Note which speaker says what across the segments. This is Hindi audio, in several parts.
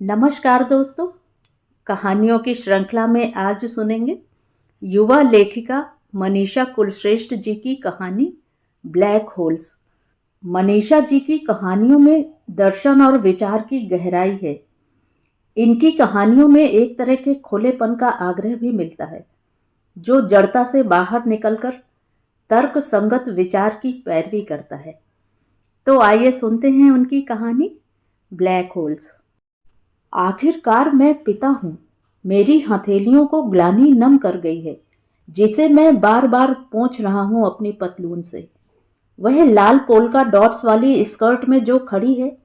Speaker 1: नमस्कार दोस्तों। कहानियों की श्रृंखला में आज सुनेंगे युवा लेखिका मनीषा कुलश्रेष्ठ जी की कहानी ब्लैक होल्स। मनीषा जी की कहानियों में दर्शन और विचार की गहराई है। इनकी कहानियों में एक तरह के खुलेपन का आग्रह भी मिलता है जो जड़ता से बाहर निकलकर तर्क संगत विचार की पैरवी करता है। तो आइए सुनते हैं उनकी कहानी ब्लैक होल्स। आखिरकार मैं पिता हूँ। मेरी हथेलियों को ग्लानि नम कर गई है जिसे मैं बार बार पोंछ रहा हूँ अपनी पतलून से। वह लाल पोल्का डॉट्स वाली स्कर्ट में जो खड़ी है,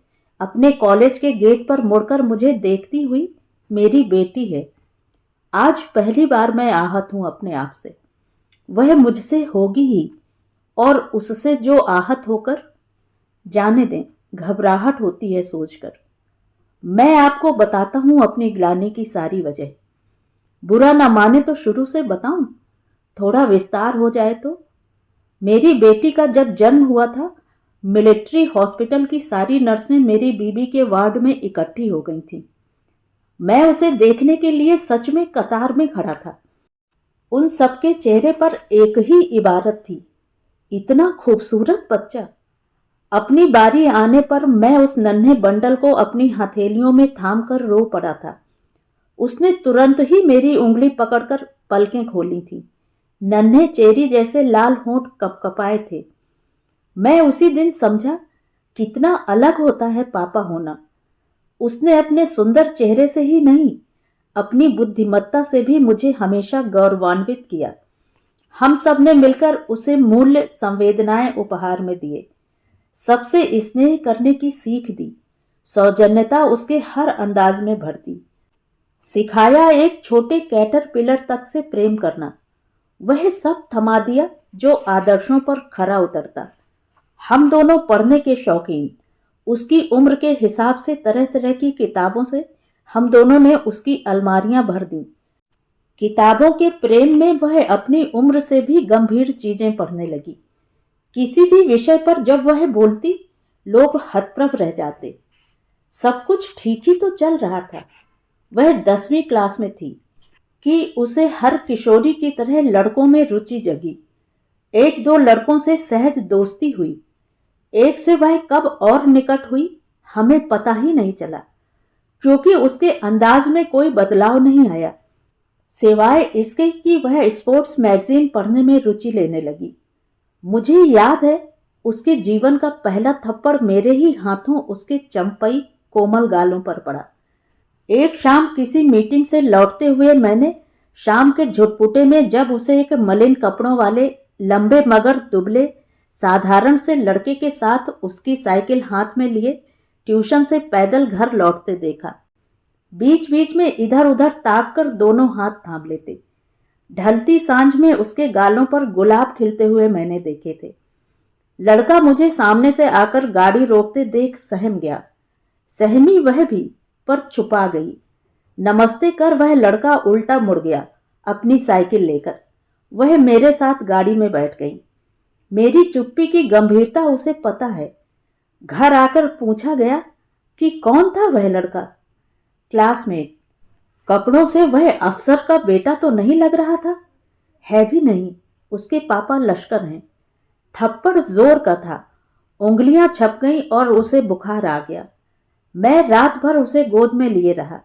Speaker 1: अपने कॉलेज के गेट पर मुड़कर मुझे देखती हुई, मेरी बेटी है। आज पहली बार मैं आहत हूँ अपने आप से। वह मुझसे होगी ही, और उससे जो आहत होकर, जाने दें, घबराहट होती है सोचकर। मैं आपको बताता हूं अपनी ग्लानि की सारी वजह। बुरा ना माने तो शुरू से बताऊं, थोड़ा विस्तार हो जाए तो। मेरी बेटी का जब जन्म हुआ था, मिलिट्री हॉस्पिटल की सारी नर्सें मेरी बीबी के वार्ड में इकट्ठी हो गई थीं। मैं उसे देखने के लिए सच में कतार में खड़ा था। उन सबके चेहरे पर एक ही इबारत थी, इतना खूबसूरत बच्चा। अपनी बारी आने पर मैं उस नन्हे बंडल को अपनी हथेलियों में थाम कर रो पड़ा था। उसने तुरंत ही मेरी उंगली पकड़कर पलकें खोली थी। नन्हे चेरी जैसे लाल होंठ कपकपाए थे। मैं उसी दिन समझा कितना अलग होता है पापा होना। उसने अपने सुंदर चेहरे से ही नहीं, अपनी बुद्धिमत्ता से भी मुझे हमेशा गौरवान्वित किया। हम सब ने मिलकर उसे मूल्य संवेदनाएं उपहार में दिए, सबसे स्नेह करने की सीख दी, सौजन्यता उसके हर अंदाज में भर दी, सिखाया एक छोटे कैटरपिलर तक से प्रेम करना। वह सब थमा दिया जो आदर्शों पर खरा उतरता। हम दोनों पढ़ने के शौकीन, उसकी उम्र के हिसाब से तरह तरह की किताबों से हम दोनों ने उसकी अलमारियां भर दी। किताबों के प्रेम में वह अपनी उम्र से भी गंभीर चीजें पढ़ने लगी। किसी भी विषय पर जब वह बोलती, लोग हतप्रभ रह जाते। सब कुछ ठीक ही तो चल रहा था। वह 10वीं क्लास में थी कि उसे हर किशोरी की तरह लड़कों में रुचि जगी। एक दो लड़कों से सहज दोस्ती हुई। एक से वह कब और निकट हुई, हमें पता ही नहीं चला, क्योंकि उसके अंदाज में कोई बदलाव नहीं आया, सिवाय इसके कि वह स्पोर्ट्स मैगजीन पढ़ने में रुचि लेने लगी। मुझे याद है, उसके जीवन का पहला थप्पड़ मेरे ही हाथों उसके चंपई कोमल गालों पर पड़ा। एक शाम किसी मीटिंग से लौटते हुए मैंने शाम के झुटपुटे में जब उसे एक मलिन कपड़ों वाले, लंबे मगर दुबले, साधारण से लड़के के साथ उसकी साइकिल हाथ में लिए ट्यूशन से पैदल घर लौटते देखा। बीच बीच में इधर उधर ताक कर दोनों हाथ थाम लेते। ढलती सांझ में उसके गालों पर गुलाब खिलते हुए मैंने देखे थे। लड़का मुझे सामने से आकर गाड़ी रोकते देख सहम गया। सहमी वह भी, पर छुपा गई। नमस्ते कर वह लड़का उल्टा मुड़ गया अपनी साइकिल लेकर। वह मेरे साथ गाड़ी में बैठ गई। मेरी चुप्पी की गंभीरता उसे पता है। घर आकर पूछा गया कि कौन था वह लड़का। क्लासमेट। कपड़ों से वह अफसर का बेटा तो नहीं लग रहा था। है भी नहीं, उसके पापा लश्कर हैं। थप्पड़ जोर का था, उंगलियां छप गईं और उसे बुखार आ गया। मैं रात भर उसे गोद में लिए रहा।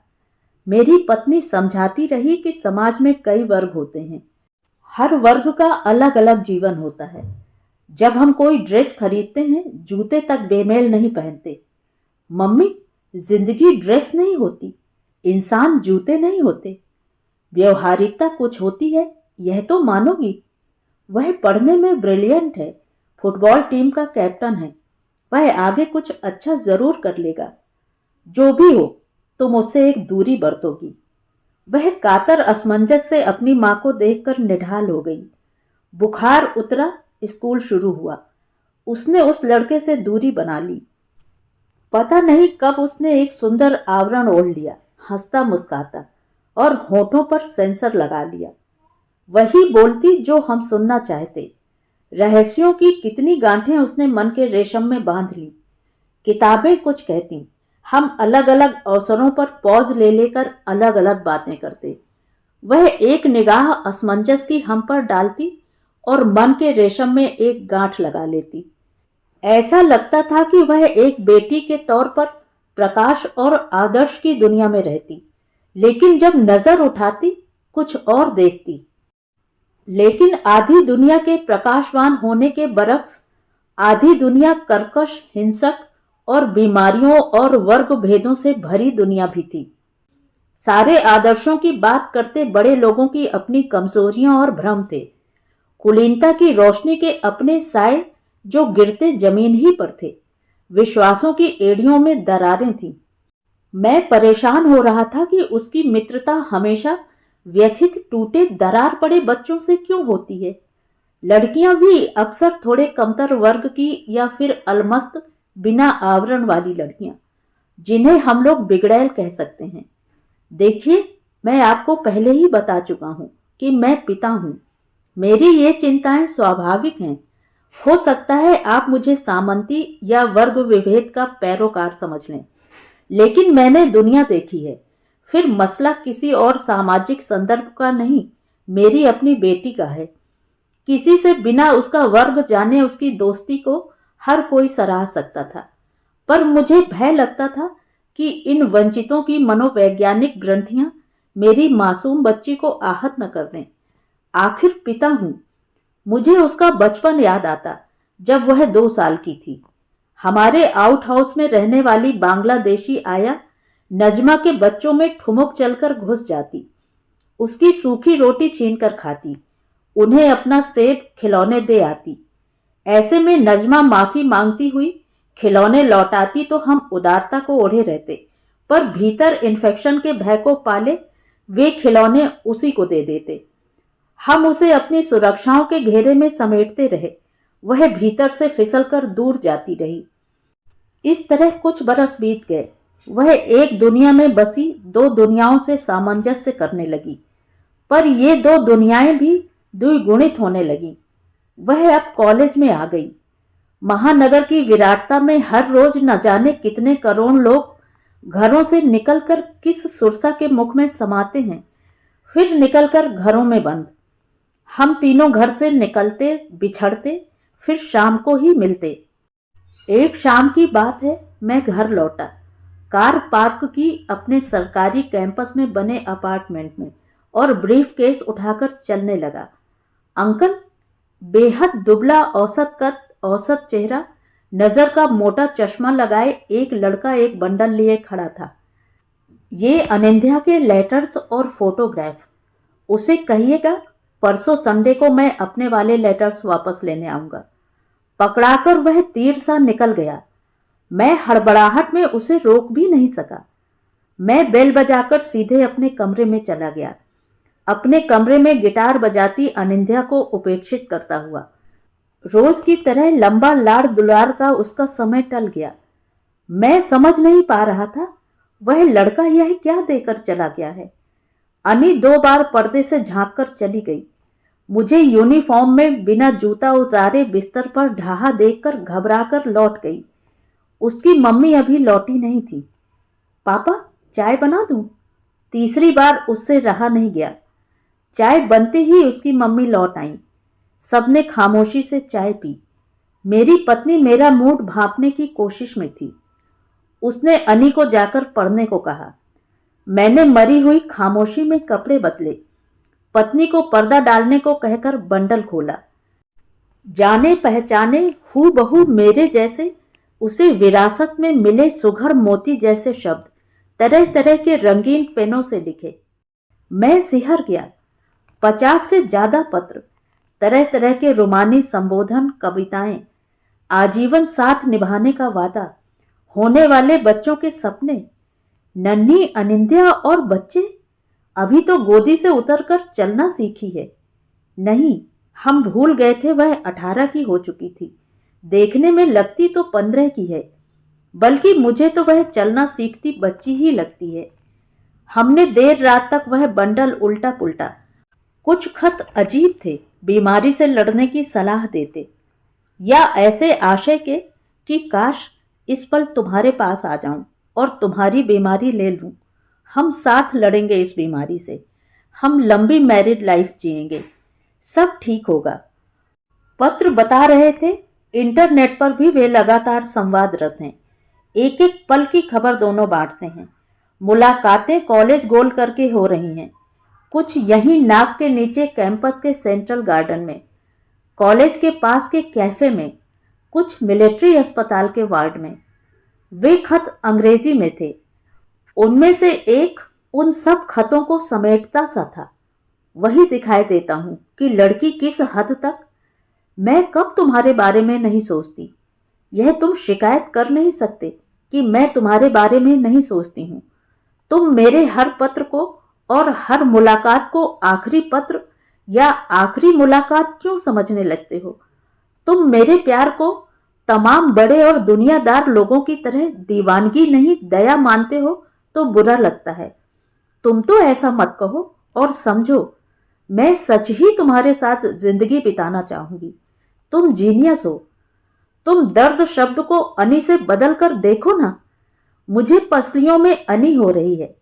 Speaker 1: मेरी पत्नी समझाती रही कि समाज में कई वर्ग होते हैं, हर वर्ग का अलग अलग जीवन होता है। जब हम कोई ड्रेस खरीदते हैं, जूते तक बेमेल नहीं पहनते। मम्मी, जिंदगी ड्रेस नहीं होती, इंसान जूते नहीं होते। व्यवहारिकता कुछ होती है, यह तो मानोगी। वह पढ़ने में ब्रिलियंट है, फुटबॉल टीम का कैप्टन है। वह आगे कुछ अच्छा जरूर कर लेगा। जो भी हो, तुम उससे एक दूरी बरतोगी। वह कातर असमंजस से अपनी मां को देखकर निढाल हो गई। बुखार उतरा, स्कूल शुरू हुआ। उसने उस लड़के से दूरी बना ली। पता नहीं कब उसने एक सुंदर आवरण ओढ़ लिया, हंसता मुस्काता, और होठों पर सेंसर लगा लिया। वही बोलती जो हम सुनना चाहते। रहस्यों की कितनी गांठें उसने मन के रेशम में बांध ली। किताबें कुछ कहती, हम अलग अलग अवसरों पर पॉज ले लेकर अलग अलग बातें करते। वह एक निगाह असमंजस की हम पर डालती और मन के रेशम में एक गांठ लगा लेती। ऐसा लगता था कि वह एक बेटी के तौर पर प्रकाश और आदर्श की दुनिया में रहती, लेकिन जब नजर उठाती कुछ और देखती। लेकिन आधी दुनिया के प्रकाशवान होने के बरक्स आधी दुनिया कर्कश, हिंसक और बीमारियों और वर्ग भेदों से भरी दुनिया भी थी। सारे आदर्शों की बात करते बड़े लोगों की अपनी कमजोरियां और भ्रम थे। कुलीनता की रोशनी के अपने साए जो गिरते जमीन ही पर थे। विश्वासों की एड़ियों में दरारें थीं। मैं परेशान हो रहा था कि उसकी मित्रता हमेशा व्यथित, टूटे, दरार पड़े बच्चों से क्यों होती है। लड़कियां भी अक्सर थोड़े कमतर वर्ग की या फिर अलमस्त, बिना आवरण वाली लड़कियां, जिन्हें हम लोग बिगड़ैल कह सकते हैं। देखिए, मैं आपको पहले ही बता चुका हूं कि मैं पिता हूं। मेरी ये चिंताएं स्वाभाविक हैं। हो सकता है आप मुझे सामंती या वर्ग विभेद का पैरोकार समझ लें, लेकिन मैंने दुनिया देखी है। फिर मसला किसी और सामाजिक संदर्भ का नहीं, मेरी अपनी बेटी का है। किसी से बिना उसका वर्ग जाने उसकी दोस्ती को हर कोई सराह सकता था, पर मुझे भय लगता था कि इन वंचितों की मनोवैज्ञानिक ग्रंथियां मेरी मासूम बच्ची को आहत न कर दें। आखिर पिता हूं। मुझे उसका बचपन याद आता, जब वह 2 साल की थी। हमारे आउट हाउस में रहने वाली बांग्लादेशी आया नजमा के बच्चों में ठुमक चलकर घुस जाती, उसकी सूखी रोटी छीनकर खाती, उन्हें अपना सेब खिलौने दे आती। ऐसे में नजमा माफी मांगती हुई खिलौने लौटाती तो हम उदारता को ओढ़े रहते, पर भीतर इन्फेक्शन के भय को पाले वे खिलौने उसी को दे देते। हम उसे अपनी सुरक्षाओं के घेरे में समेटते रहे, वह भीतर से फिसलकर दूर जाती रही। इस तरह कुछ बरस बीत गए। वह एक दुनिया में बसी 2 दुनियाओं से सामंजस्य करने लगी, पर ये 2 दुनियाएं भी द्विगुणित होने लगी। वह अब कॉलेज में आ गई। महानगर की विराटता में हर रोज न जाने कितने करोड़ लोग घरों से निकलकर किस सुरसा के मुख में समाते हैं, फिर निकलकर घरों में बंद। हम तीनों घर से निकलते, बिछड़ते, फिर शाम को ही मिलते। एक शाम की बात है, मैं घर लौटा, कार पार्क की अपने सरकारी कैंपस में बने अपार्टमेंट में, और ब्रीफ केस उठाकर चलने लगा। अंकल, बेहद दुबला, औसत कद, औसत चेहरा, नजर का मोटा चश्मा लगाए एक लड़का एक बंडल लिए खड़ा था। ये अनिंद्या के लेटर्स और फोटोग्राफ। उसे कहिएगा परसों संडे को मैं अपने वाले लेटर्स वापस लेने आऊंगा। पकड़ाकर वह तीर सा निकल गया। मैं हड़बड़ाहट में उसे रोक भी नहीं सका। मैं बेल बजाकर सीधे अपने कमरे में चला गया, अपने कमरे में गिटार बजाती अनिंद्या को उपेक्षित करता हुआ। रोज की तरह लंबा लाड़ दुलार का उसका समय टल गया। मैं समझ नहीं पा रहा था वह लड़का यह क्या देकर चला गया है। अनी 2 बार पर्दे से झांक कर चली गई। मुझे यूनिफॉर्म में बिना जूता उतारे बिस्तर पर ढहा देखकर घबराकर लौट गई। उसकी मम्मी अभी लौटी नहीं थी। पापा, चाय बना दूं? तीसरी बार उससे रहा नहीं गया। चाय बनते ही उसकी मम्मी लौट आई। सबने खामोशी से चाय पी। मेरी पत्नी मेरा मूड भांपने की कोशिश में थी। उसने अनी को जाकर पढ़ने को कहा। मैंने मरी हुई खामोशी में कपड़े बदले, पत्नी को पर्दा डालने को कहकर बंडल खोला। जाने पहचाने हूबहू मेरे जैसे उसे विरासत में मिले सुघड़ मोती जैसे शब्द तरह तरह के रंगीन पेनों से लिखे। मैं सिहर गया। 50 से ज्यादा पत्र, तरह तरह के रोमानी संबोधन, कविताएं, आजीवन साथ निभाने का वादा, होने वाले बच्चों के सपने, नन्ही अनिंद्या और बच्चे। अभी तो गोदी से उतरकर चलना सीखी है। नहीं, हम भूल गए थे वह 18 की हो चुकी थी। देखने में लगती तो 15 की है, बल्कि मुझे तो वह चलना सीखती बच्ची ही लगती है। हमने देर रात तक वह बंडल उल्टा पुल्टा। कुछ खत अजीब थे, बीमारी से लड़ने की सलाह देते, या ऐसे आशय के कि काश इस पल तुम्हारे पास आ जाऊं। और तुम्हारी बीमारी ले लूं। हम साथ लड़ेंगे इस बीमारी से। हम लंबी मैरिड लाइफ जिएंगे। सब ठीक होगा। पत्र बता रहे थे, इंटरनेट पर भी वे लगातार संवादरत हैं। एक एक पल की खबर दोनों बांटते हैं। मुलाकातें कॉलेज गोल करके हो रही हैं। कुछ यहीं नाक के नीचे कैंपस के सेंट्रल गार्डन में, कॉलेज के पास के कैफे में, कुछ मिलिट्री अस्पताल के वार्ड में। वे खत अंग्रेजी में थे। उनमें से एक उन सब खतों को समेटता सा था। वही दिखाई देता हूं कि लड़की किस हद तक। मैं कब तुम्हारे बारे में नहीं सोचती। यह तुम शिकायत कर नहीं सकते कि मैं तुम्हारे बारे में नहीं सोचती हूं। तुम मेरे हर पत्र को और हर मुलाकात को आखिरी पत्र या आखिरी मुलाकात क्यों समझने लगते हो? तुम मेरे प्यार को तमाम बड़े और दुनियादार लोगों की तरह दीवानगी नहीं, दया मानते हो तो बुरा लगता है। तुम तो ऐसा मत कहो और समझो, मैं सच ही तुम्हारे साथ जिंदगी बिताना चाहूंगी। तुम जीनियस हो। तुम दर्द शब्द को अनी से बदल कर देखो ना। मुझे पसलियों में अनी हो रही है।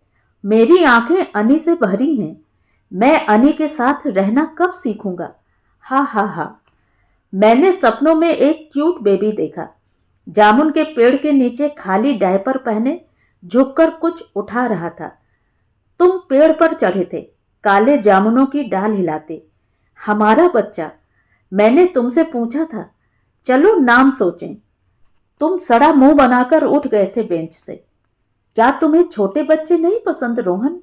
Speaker 1: मेरी आंखें अनी से भरी हैं। मैं अनी के साथ रहना कब सीखूंगा? हा हा हा। मैंने सपनों में एक क्यूट बेबी देखा। जामुन के पेड़ के नीचे खाली डायपर पहने झुककर कुछ उठा रहा था। तुम पेड़ पर चढ़े थे, काले जामुनों की डाल हिलाते। हमारा बच्चा। मैंने तुमसे पूछा था, चलो नाम सोचें। तुम सड़ा मुंह बनाकर उठ गए थे बेंच से। क्या तुम्हें छोटे बच्चे नहीं पसंद रोहन?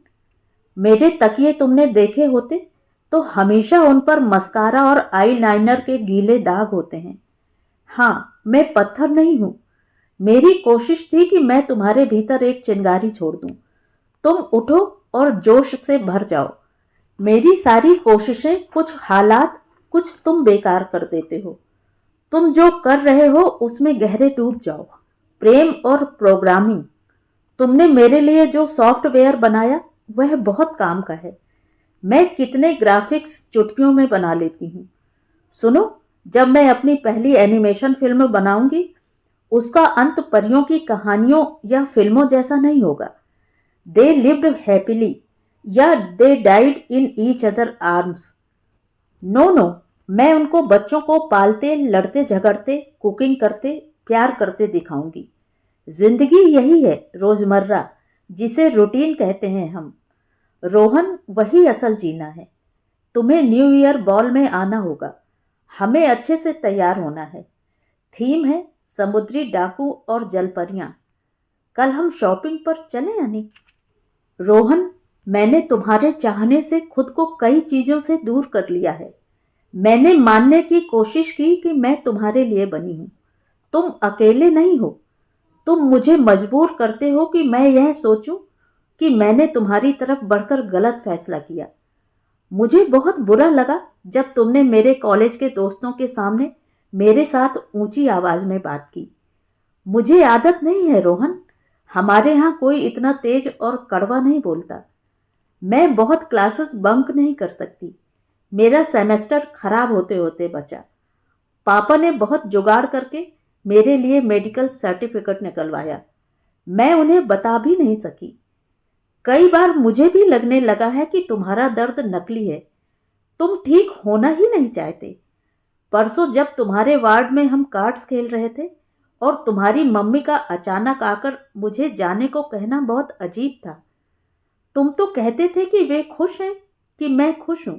Speaker 1: मेरे तकिए तुमने देखे होते तो हमेशा उन पर मस्कारा और आईलाइनर के गीले दाग होते हैं। हाँ, मैं पत्थर नहीं हूं। मेरी कोशिश थी कि मैं तुम्हारे भीतर एक चिंगारी छोड़ दूं। तुम उठो और जोश से भर जाओ। मेरी सारी कोशिशें, कुछ हालात, कुछ तुम बेकार कर देते हो। तुम जो कर रहे हो उसमें गहरे डूब जाओ। प्रेम और प्रोग्रामिंग। तुमने मेरे लिए जो सॉफ्टवेयर बनाया वह बहुत काम का है। मैं कितने ग्राफिक्स चुटकियों में बना लेती हूँ। सुनो, जब मैं अपनी पहली एनिमेशन फिल्म बनाऊंगी, उसका अंत परियों की कहानियों या फिल्मों जैसा नहीं होगा। दे लिव्ड हैप्पीली या they died in each other arms. No no, मैं उनको बच्चों को पालते, लड़ते झगड़ते, कुकिंग करते, प्यार करते दिखाऊंगी। जिंदगी यही है, रोजमर्रा, जिसे रूटीन कहते हैं हम। रोहन, वही असल जीना है। तुम्हें न्यू ईयर बॉल में आना होगा। हमें अच्छे से तैयार होना है। थीम है समुद्री डाकू और जलपरियां। कल हम शॉपिंग पर चलें यानी? रोहन, मैंने तुम्हारे चाहने से खुद को कई चीजों से दूर कर लिया है। मैंने मानने की कोशिश की कि मैं तुम्हारे लिए बनी हूं। तुम अकेले नहीं हो। तुम मुझे मजबूर करते हो कि मैं यह सोचूं कि मैंने तुम्हारी तरफ बढ़कर गलत फैसला किया। मुझे बहुत बुरा लगा जब तुमने मेरे कॉलेज के दोस्तों के सामने मेरे साथ ऊंची आवाज में बात की। मुझे आदत नहीं है रोहन। हमारे यहाँ कोई इतना तेज और कड़वा नहीं बोलता। मैं बहुत क्लासेस बंक नहीं कर सकती। मेरा सेमेस्टर खराब होते होते बचा। पापा ने बहुत जुगाड़ करके मेरे लिए मेडिकल सर्टिफिकेट निकलवाया। मैं उन्हें बता भी नहीं सकी। कई बार मुझे भी लगने लगा है कि तुम्हारा दर्द नकली है। तुम ठीक होना ही नहीं चाहते। परसों जब तुम्हारे वार्ड में हम कार्ड्स खेल रहे थे और तुम्हारी मम्मी का अचानक आकर मुझे जाने को कहना बहुत अजीब था। तुम तो कहते थे कि वे खुश हैं कि मैं खुश हूं।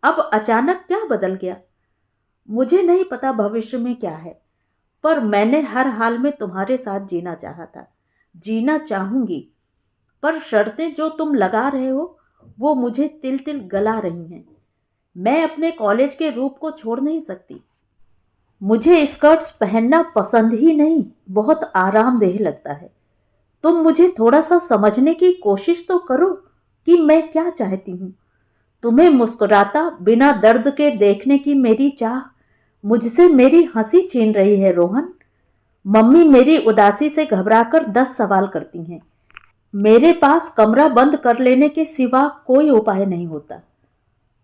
Speaker 1: अब अचानक क्या बदल गया? मुझे नहीं पता भविष्य में क्या है, पर मैंने हर हाल में तुम्हारे साथ जीना चाहा था, जीना चाहूंगी। पर शर्तें जो तुम लगा रहे हो वो मुझे तिल तिल गला रही हैं। मैं अपने कॉलेज के रूप को छोड़ नहीं सकती। मुझे स्कर्ट्स पहनना पसंद ही नहीं, बहुत आरामदेह लगता है। तुम मुझे थोड़ा सा समझने की कोशिश तो करो कि मैं क्या चाहती हूँ। तुम्हें मुस्कुराता बिना दर्द के देखने की मेरी चाह मुझसे मेरी हंसी छीन रही है रोहन। मम्मी मेरी उदासी से घबराकर 10 सवाल करती हैं। मेरे पास कमरा बंद कर लेने के सिवा कोई उपाय नहीं होता।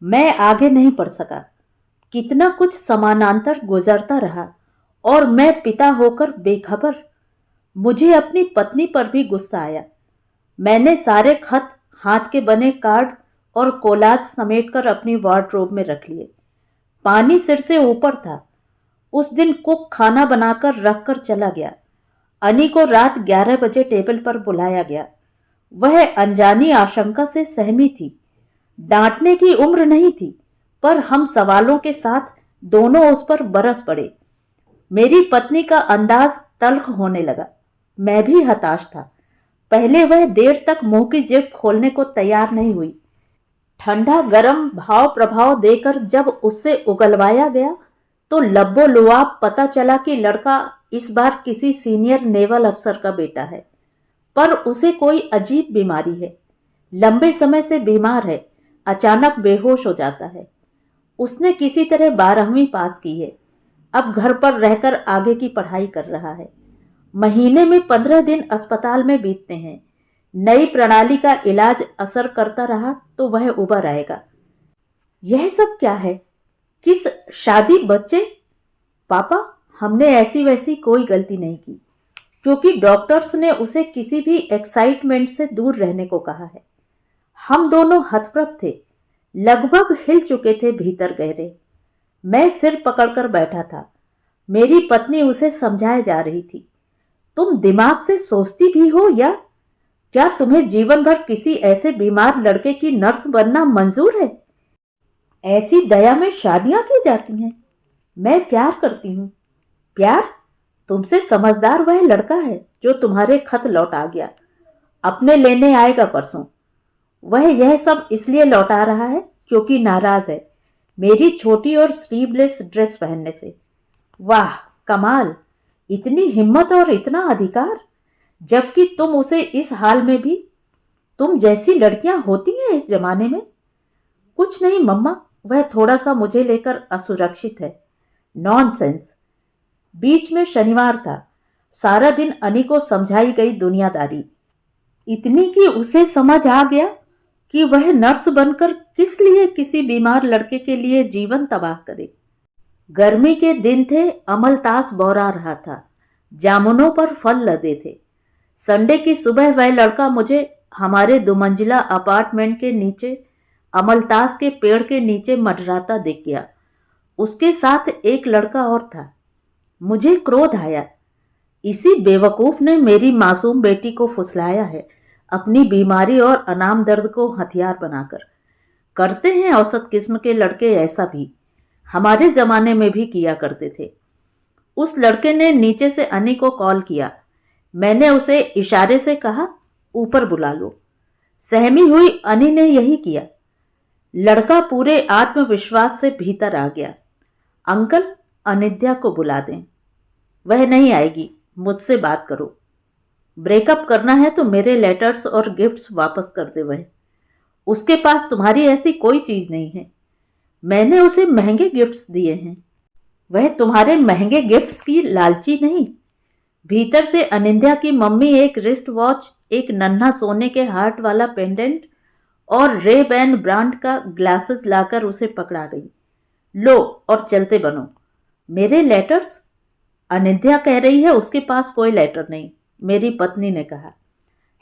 Speaker 1: मैं आगे नहीं बढ़ सका। कितना कुछ समानांतर गुजरता रहा और मैं पिता होकर बेखबर। मुझे अपनी पत्नी पर भी गुस्सा आया। मैंने सारे खत, हाथ के बने कार्ड और कोलाज समेटकर अपनी वार्डरोब में रख लिए। पानी सिर से ऊपर था। उस दिन कुक खाना बनाकर रखकर चला गया। अनी को रात 11 बजे टेबल पर बुलाया गया। वह अनजानी आशंका से सहमी थी। डांटने की उम्र नहीं थी, पर हम सवालों के साथ दोनों उस पर बरस पड़े। मेरी पत्नी का अंदाज तल्ख होने लगा। मैं भी हताश था। पहले वह देर तक मुंह की जेब खोलने को तैयार नहीं हुई। ठंडा गरम भाव प्रभाव देकर जब उससे उगलवाया गया तो लब्बो लुआब पता चला कि लड़का इस बार किसी सीनियर नेवल अफसर का बेटा है, पर उसे कोई अजीब बीमारी है। लंबे समय से बीमार है, अचानक बेहोश हो जाता है। उसने किसी तरह 12वीं पास की है। अब घर पर रहकर आगे की पढ़ाई कर रहा है। महीने में 15 दिन अस्पताल में बीतते हैं। नई प्रणाली का इलाज असर करता रहा तो वह उबर आएगा। यह सब क्या है? किस शादी, बच्चे? पापा, हमने ऐसी वैसी कोई गलती नहीं की, क्योंकि डॉक्टर्स ने उसे किसी भी एक्साइटमेंट से दूर रहने को कहा है। हम दोनों हतप्रभ थे, लगभग हिल चुके थे भीतर गहरे। मैं सिर पकड़कर बैठा था। मेरी पत्नी उसे समझाए जा रही थी। तुम दिमाग से सोचती भी हो या? क्या तुम्हें जीवन भर किसी ऐसे बीमार लड़के की नर्स बनना मंजूर है? ऐसी दया में शादियां की जाती हैं। मैं प्यार करती हूं। प्यार? तुमसे समझदार वह लड़का है जो तुम्हारे खत लौटा गया। अपने लेने आएगा परसों। वह यह सब इसलिए लौटा रहा है क्योंकि नाराज है मेरी छोटी और स्लीवलेस ड्रेस पहनने से। वाह कमाल! इतनी हिम्मत और इतना अधिकार, जबकि तुम उसे इस हाल में भी। तुम जैसी लड़कियां होती हैं इस जमाने में। कुछ नहीं मम्मा, वह थोड़ा सा मुझे लेकर असुरक्षित है। नॉनसेंस। बीच में शनिवार था। सारा दिन अनी को समझाई गई दुनियादारी, इतनी कि उसे समझ आ गया कि वह नर्स बनकर किस लिए किसी बीमार लड़के के लिए जीवन तबाह करे। गर्मी के दिन थे, अमलतास बौरा रहा था। जामुनों पर फल लदे थे। संडे की सुबह वह लड़का मुझे हमारे 2 मंजिला अपार्टमेंट के नीचे अमलतास के पेड़ के नीचे मडराता दिख गया। उसके साथ एक लड़का और था। मुझे क्रोध आया। इसी बेवकूफ ने मेरी मासूम बेटी को फुसलाया है, अपनी बीमारी और अनाम दर्द को हथियार बनाकर। करते हैं औसत किस्म के लड़के ऐसा भी। हमारे जमाने में भी किया करते थे। उस लड़के ने नीचे से अनी को कॉल किया। मैंने उसे इशारे से कहा, ऊपर बुला लो। सहमी हुई अनी ने यही किया। लड़का पूरे आत्मविश्वास से भीतर आ गया। अंकल, अनिद्या को बुला दें। वह नहीं आएगी, मुझसे बात करो। ब्रेकअप करना है तो मेरे लेटर्स और गिफ्ट्स वापस कर दे। वह, उसके पास तुम्हारी ऐसी कोई चीज नहीं है। मैंने उसे महंगे गिफ्ट्स दिए हैं। वह तुम्हारे महंगे गिफ्ट्स की लालची नहीं। भीतर से अनिंद्या की मम्मी एक रिस्ट वॉच, एक नन्हा सोने के हार्ट वाला पेंडेंट और रे-बैन ब्रांड का ग्लासेस लाकर उसे पकड़ा गई। लो और चलते बनो। मेरे लेटर्स? अनिंद्या कह रही है उसके पास कोई लेटर नहीं। मेरी पत्नी ने कहा।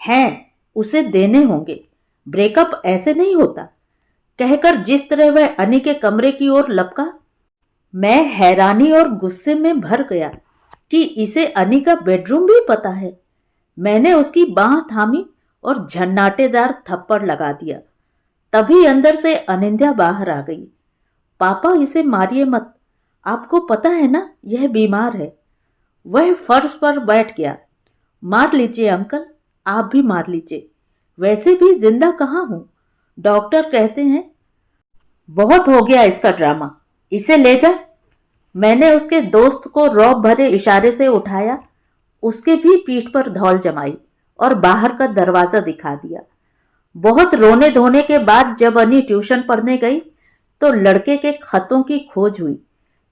Speaker 1: हैं, उसे देने होंगे। ब्रेकअप ऐसे नहीं होता, कहकर जिस तरह वह अनी के कमरे की ओर लपका, मैं हैरानी और गुस्से में भर गया कि इसे अनी का बेडरूम भी पता है। मैंने उसकी बांह थामी और झन्नाटेदार थप्पड़ लगा दिया। तभी अंदर से अनिंद्या बाहर आ गई। पापा, इसे मारिए मत, आपको पता है ना यह बीमार है। वह फर्श पर बैठ गया। मार लीजिए अंकल, आप भी मार लीजिए। वैसे भी जिंदा कहाँ हूं, डॉक्टर कहते हैं। बहुत हो गया इसका ड्रामा, इसे ले जा। मैंने उसके दोस्त को रौब भरे इशारे से उठाया, उसके भी पीठ पर धौल जमाई और बाहर का दरवाजा दिखा दिया। बहुत रोने धोने के बाद जब अनी ट्यूशन पढ़ने गई तो लड़के के खतों की खोज हुई।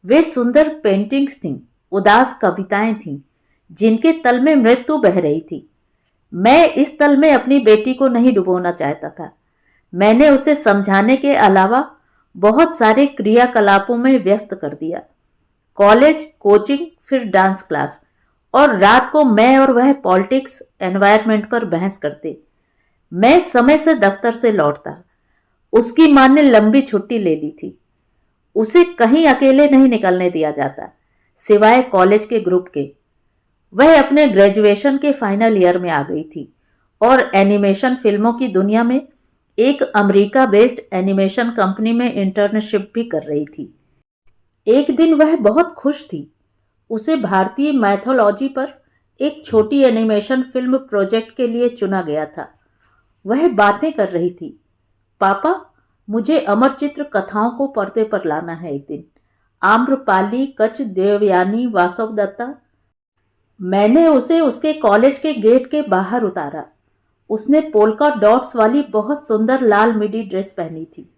Speaker 1: वे सुंदर पेंटिंग्स थीं, उदास कविताएं थीं, जिनके तल में मृत्यु बह रही थी। मैं इस तल में अपनी बेटी को नहीं डुबोना चाहता था। मैंने उसे समझाने के अलावा बहुत सारे क्रियाकलापों में व्यस्त कर दिया। कॉलेज, कोचिंग, फिर डांस क्लास और रात को मैं और वह पॉलिटिक्स एनवायरनमेंट पर बहस करते। मैं समय से दफ्तर से लौटता। उसकी मां ने लंबी छुट्टी ले ली थी। उसे कहीं अकेले नहीं निकलने दिया जाता, सिवाय कॉलेज के ग्रुप के। वह अपने ग्रेजुएशन के फाइनल ईयर में आ गई थी और एनिमेशन फिल्मों की दुनिया में एक अमेरिका बेस्ड एनिमेशन कंपनी में इंटर्नशिप भी कर रही थी। एक दिन वह बहुत खुश थी। उसे भारतीय मैथोलॉजी पर एक छोटी एनिमेशन फिल्म प्रोजेक्ट के लिए चुना गया था। वह बातें कर रही थी, पापा, मुझे अमर चित्र कथाओं को पर्दे पर लाना है एक दिन। आम्रपाली, कच, देवयानी, वासव दत्ता। मैंने उसे उसके कॉलेज के गेट के बाहर उतारा। उसने पोल्का डॉट्स वाली बहुत सुंदर लाल मिडी ड्रेस पहनी थी,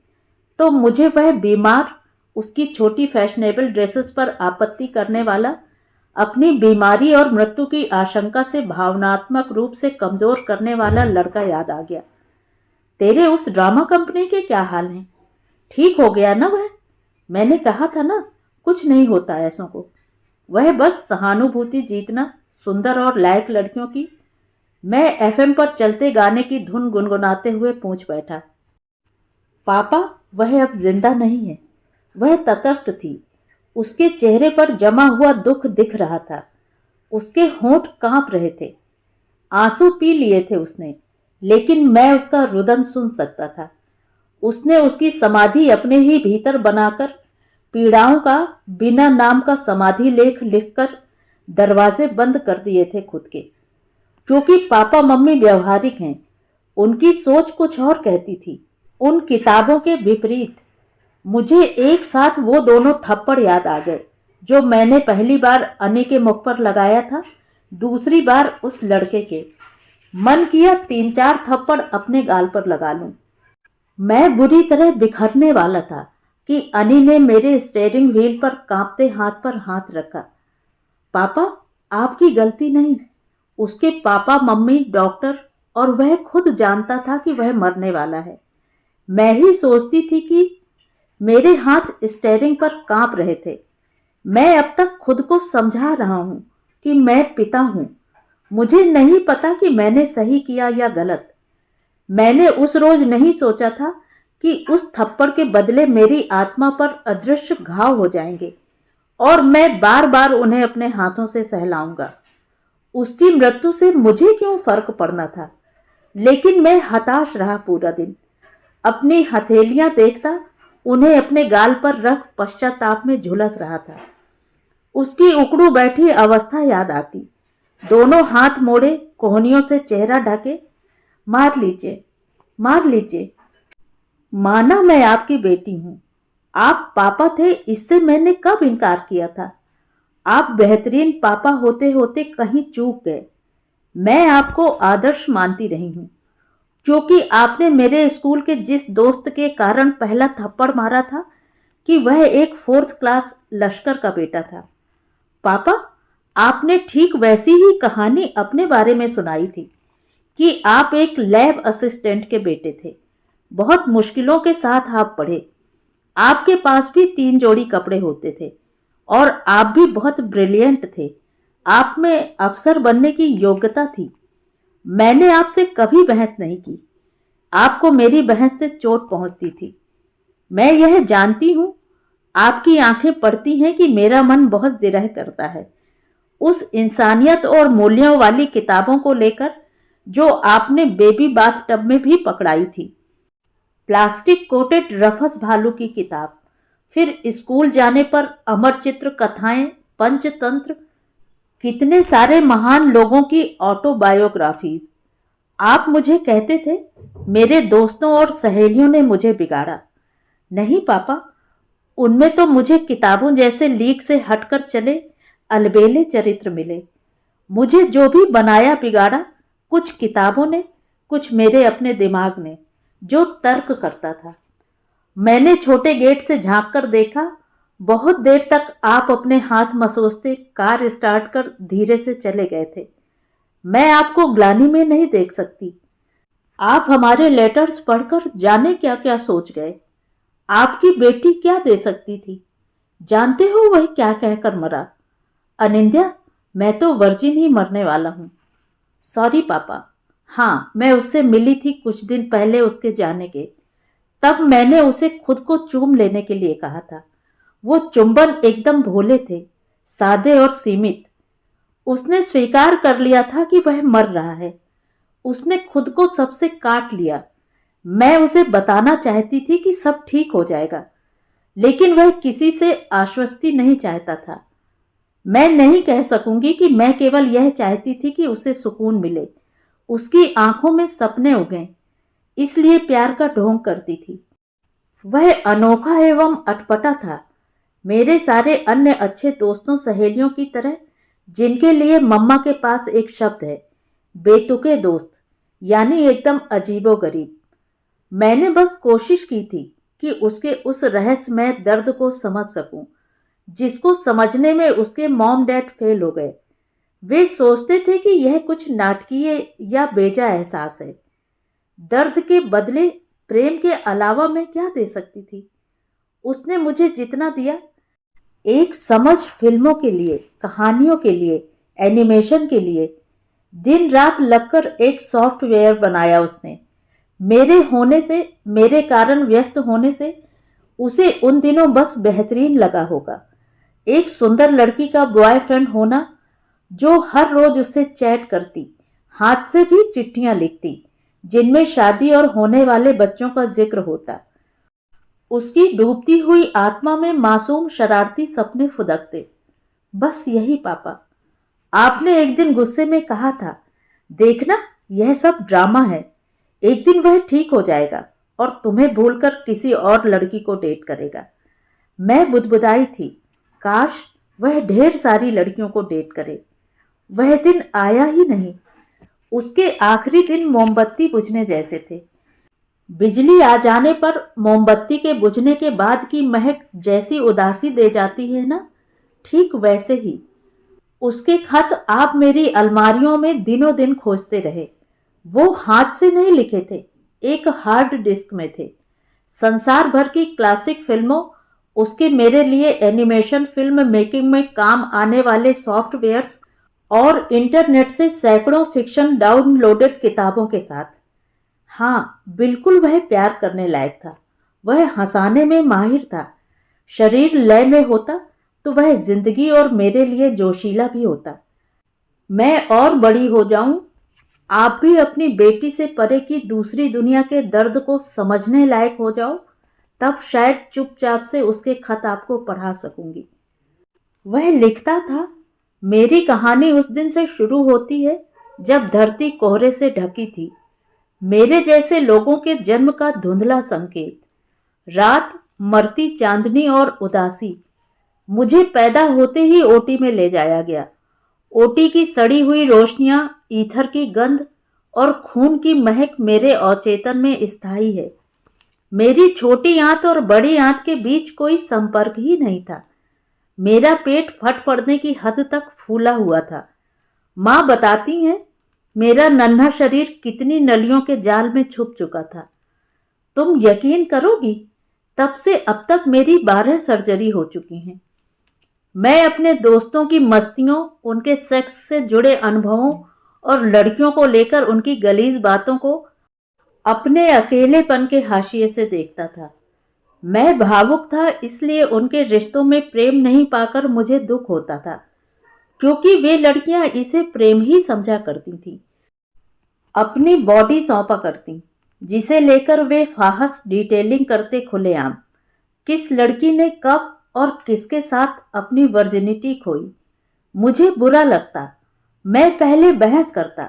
Speaker 1: तो मुझे वह बीमार, उसकी छोटी फैशनेबल ड्रेसेस पर आपत्ति करने वाला, अपनी बीमारी और मृत्यु की आशंका से भावनात्मक रूप से कमजोर करने वाला लड़का याद आ गया। तेरे उस ड्रामा कंपनी के क्या हाल हैं? ठीक हो गया ना वह? मैंने कहा था ना, कुछ नहीं होता ऐसों को। वह बस सहानुभूति जीतना, सुंदर और लायक लड़कियों की। मैं एफएम पर चलते गाने की धुन गुनगुनाते हुए पूछ बैठा, पापा, वह अब जिंदा नहीं है। वह तटस्थ थी। उसके चेहरे पर जमा हुआ दुख दिख रहा था। उसके होंठ कांप रहे थे। आंसू पी लिए थे उसने, लेकिन मैं उसका रुदन सुन सकता था। उसने उसकी समाधि अपने ही भीतर बनाकर पीड़ाओं का बिना नाम का समाधि लेख लिखकर दरवाजे बंद कर दिए थे खुद के। क्योंकि पापा मम्मी व्यवहारिक हैं, उनकी सोच कुछ और कहती थी, उन किताबों के विपरीत। मुझे एक साथ वो दोनों थप्पड़ याद आ गए जो मैंने पहली बार अनी के मुख पर लगाया था, दूसरी बार उस लड़के के। मन किया 3-4 थप्पड़ अपने गाल पर लगा लूं। मैं बुरी तरह बिखरने वाला था कि अनी ने मेरे स्टीयरिंग व्हील पर कांपते हाथ पर हाथ रखा। पापा, आपकी गलती नहीं। उसके पापा मम्मी डॉक्टर, और वह खुद जानता था कि वह मरने वाला है। मैं ही सोचती थी कि मेरे हाथ स्टीयरिंग पर कांप रहे थे। मैं अब तक खुद को समझा रहा हूं कि मैं पिता हूं। मुझे नहीं पता कि मैंने सही किया या गलत। मैंने उस रोज नहीं सोचा था कि उस थप्पड़ के बदले मेरी आत्मा पर अदृश्य घाव हो जाएंगे और मैं बार बार उन्हें अपने हाथों से सहलाऊंगा। उसकी मृत्यु से मुझे क्यों फर्क पड़ना था? लेकिन मैं हताश रहा पूरा दिन। अपनी हथेलियां देखता, उन्हें अपने गाल पर रख पश्चाताप में झुलस रहा था। उसकी उकड़ू बैठी अवस्था याद आती। दोनों हाथ मोड़े, कोहनियों से चेहरा ढके। मार लीजिए, मार लीजिए। माना मैं आपकी बेटी हूं। आप पापा थे, इससे मैंने कब इनकार किया था? आप बेहतरीन पापा होते होते कहीं चूक गए। मैं आपको आदर्श मानती रही हूं, क्योंकि आपने मेरे स्कूल के जिस दोस्त के कारण पहला थप्पड़ मारा था कि वह एक 4th क्लास लश्कर का बेटा था। पापा, आपने ठीक वैसी ही कहानी अपने बारे में सुनाई थी कि आप एक लैब असिस्टेंट के बेटे थे। बहुत मुश्किलों के साथ आप पढ़े। आपके पास भी 3 जोड़ी कपड़े होते थे और आप भी बहुत ब्रिलियंट थे। आप में अफसर बनने की योग्यता थी। मैंने आपसे कभी बहस नहीं की। आपको मेरी बहस से चोट पहुंचती थी। मैं यह जानती हूं, आपकी आंखें पढ़ती हैं कि मेरा मन बहुत जिरह करता है उस इंसानियत और मूल्यों वाली किताबों को लेकर जो आपने बेबी बाथ टब में भी पकड़ाई थी। प्लास्टिक कोटेड रफस भालू की किताब, फिर स्कूल जाने पर अमर चित्र कथाएं, पंचतंत्र, कितने सारे महान लोगों की ऑटोबायोग्राफीज। आप मुझे कहते थे मेरे दोस्तों और सहेलियों ने मुझे बिगाड़ा। नहीं पापा, उनमें तो मुझे किताबों जैसे लीक से हटकर चले अलबेले चरित्र मिले। मुझे जो भी बनाया बिगाड़ा, कुछ किताबों ने, कुछ मेरे अपने दिमाग ने, जो तर्क करता था। मैंने छोटे गेट से झांक कर देखा। बहुत देर तक आप अपने हाथ मसोसते कार स्टार्ट कर धीरे से चले गए थे। मैं आपको ग्लानि में नहीं देख सकती। आप हमारे लेटर्स पढ़कर जाने क्या क्या सोच गए। आपकी बेटी क्या दे सकती थी? जानते हो वह क्या कहकर मरा? अनिंद्या, मैं तो वर्जिन ही मरने वाला हूँ। सॉरी पापा। हाँ, मैं उससे मिली थी कुछ दिन पहले उसके जाने के। तब मैंने उसे खुद को चूम लेने के लिए कहा था। वो चुंबन एकदम भोले थे, सादे और सीमित। उसने स्वीकार कर लिया था कि वह मर रहा है। उसने खुद को सबसे काट लिया। मैं उसे बताना चाहती थी कि सब ठीक हो जाएगा, लेकिन वह किसी से आश्वस्ति नहीं चाहता था। मैं नहीं कह सकूंगी कि मैं केवल यह चाहती थी कि उसे सुकून मिले, उसकी आंखों में सपने उगें, इसलिए प्यार का ढोंग करती थी। वह अनोखा एवं अटपटा था, मेरे सारे अन्य अच्छे दोस्तों सहेलियों की तरह, जिनके लिए मम्मा के पास एक शब्द है, बेतुके दोस्त, यानी एकदम अजीबोगरीब। मैंने बस कोशिश की थी कि उसके उस रहस्यमय दर्द को समझ सकूं, जिसको समझने में उसके मॉम डैड फेल हो गए। वे सोचते थे कि यह कुछ नाटकीय या बेजा एहसास है। दर्द के बदले प्रेम के अलावा मैं क्या दे सकती थी? उसने मुझे जितना दिया, एक समझ फिल्मों के लिए, कहानियों के लिए, एनिमेशन के लिए, दिन रात लगकर एक सॉफ्टवेयर बनाया उसने। मेरे होने से, मेरे कारण व्यस्त होने से उसे उन दिनों बस बेहतरीन लगा होगा। एक सुंदर लड़की का बॉयफ्रेंड होना, जो हर रोज उससे चैट करती, हाथ से भी चिट्ठियां लिखती, जिनमें शादी और होने वाले बच्चों का जिक्र होता। उसकी डूबती हुई आत्मा में मासूम शरारती सपने फुदकते। बस यही पापा। आपने एक दिन गुस्से में कहा था, देखना यह सब ड्रामा है, एक दिन वह ठीक हो जाएगा और तुम्हें भूलकर किसी और लड़की को डेट करेगा। मैं बुदबुदाई थी, काश वह ढेर सारी लड़कियों को डेट करे। वह दिन आया ही नहीं। उसके आखिरी दिन मोमबत्ती बुझने जैसे थे। बिजली आ जाने पर मोमबत्ती के बुझने के बाद की महक जैसी उदासी दे जाती है ना, ठीक वैसे ही। उसके खत आप मेरी अलमारियों में दिनों दिन खोजते रहे। वो हाथ से नहीं लिखे थे, एक हार्ड डिस्क में थे। संसार भर की क्लासिक फिल्मों, उसके मेरे लिए एनिमेशन फिल्म मेकिंग में काम आने वाले सॉफ्टवेयर्स और इंटरनेट से सैकड़ों फिक्शन डाउनलोडेड किताबों के साथ। हाँ, बिल्कुल वह प्यार करने लायक था। वह हंसाने में माहिर था। शरीर लय में होता तो वह जिंदगी और मेरे लिए जोशीला भी होता। मैं और बड़ी हो जाऊं, आप भी अपनी बेटी से परे की दूसरी दुनिया के दर्द को समझने लायक हो जाओ, तब शायद चुपचाप से उसके खत आपको पढ़ा सकूंगी। वह लिखता था, मेरी कहानी उस दिन से शुरू होती है जब धरती कोहरे से ढकी थी, मेरे जैसे लोगों के जन्म का धुंधला संकेत, रात, मरती चांदनी और उदासी। मुझे पैदा होते ही ओटी में ले जाया गया। ओटी की सड़ी हुई रोशनियां, ईथर की गंध और खून की महक मेरे अवचेतन में स्थायी है। मेरी छोटी आंत और बड़ी आंत के बीच कोई संपर्क ही नहीं था। मेरा पेट फट पड़ने की हद तक फूला हुआ था। माँ बताती हैं, मेरा नन्हा शरीर कितनी नलियों के जाल में छुप चुका था। तुम यकीन करोगी, तब से अब तक मेरी 12 सर्जरी हो चुकी हैं। मैं अपने दोस्तों की मस्तियों, उनके सेक्स से जुड़े अनुभवों और लड़कियों को लेकर उनकी गलीज बातों को अपने अकेलेपन के हाशिए से देखता था। मैं भावुक था, इसलिए उनके रिश्तों में प्रेम नहीं पाकर मुझे दुख होता था, क्योंकि वे लड़कियां इसे प्रेम ही समझा करती थीं। अपनी बॉडी सौंपा करती, जिसे लेकर वे फाहस डिटेलिंग करते खुलेआम। किस लड़की ने कब और किसके साथ अपनी वर्जिनिटी खोई। मुझे बुरा लगता। मैं पहले बहस करता,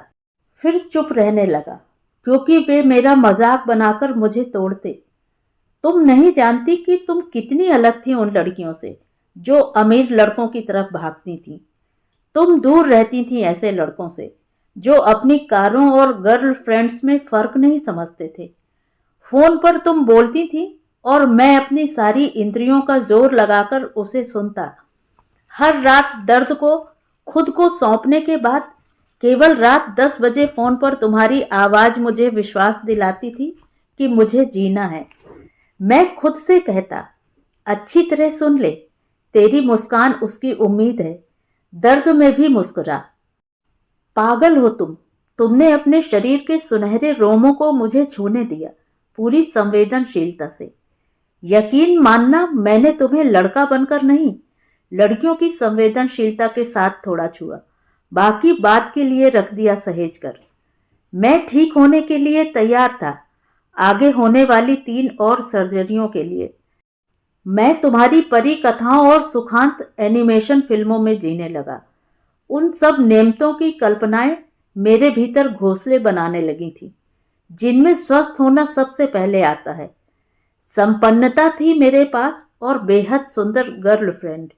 Speaker 1: फिर चुप रहने लगा, क्योंकि वे मेरा मजाक बनाकर मुझे तोड़ते। तुम नहीं जानती कि तुम कितनी अलग थी उन लड़कियों से जो अमीर लड़कों की तरफ भागती थीं। तुम दूर रहती थीं ऐसे लड़कों से जो अपनी कारों और गर्लफ्रेंड्स में फर्क नहीं समझते थे। फोन पर तुम बोलती थी और मैं अपनी सारी इंद्रियों का जोर लगाकर उसे सुनता। हर रात दर्द को खुद को सौंपने के बाद केवल रात 10 बजे फोन पर तुम्हारी आवाज मुझे विश्वास दिलाती थी कि मुझे जीना है। मैं खुद से कहता, अच्छी तरह सुन ले, तेरी मुस्कान उसकी उम्मीद है। दर्द में भी मुस्कुरा। पागल हो तुमने अपने शरीर के सुनहरे रोमों को मुझे छूने दिया, पूरी संवेदनशीलता से। यकीन मानना, मैंने तुम्हें लड़का बनकर नहीं, लड़कियों की संवेदनशीलता के साथ थोड़ा छुआ, बाकी बात के लिए रख दिया सहेज कर। मैं ठीक होने के लिए तैयार था, आगे होने वाली 3 और सर्जरियों के लिए। मैं तुम्हारी परी कथाओं और सुखांत एनिमेशन फिल्मों में जीने लगा। उन सब नेमतों की कल्पनाएं मेरे भीतर घोंसले बनाने लगी थी, जिनमें स्वस्थ होना सबसे पहले आता है। संपन्नता थी मेरे पास और बेहद सुंदर गर्लफ्रेंड।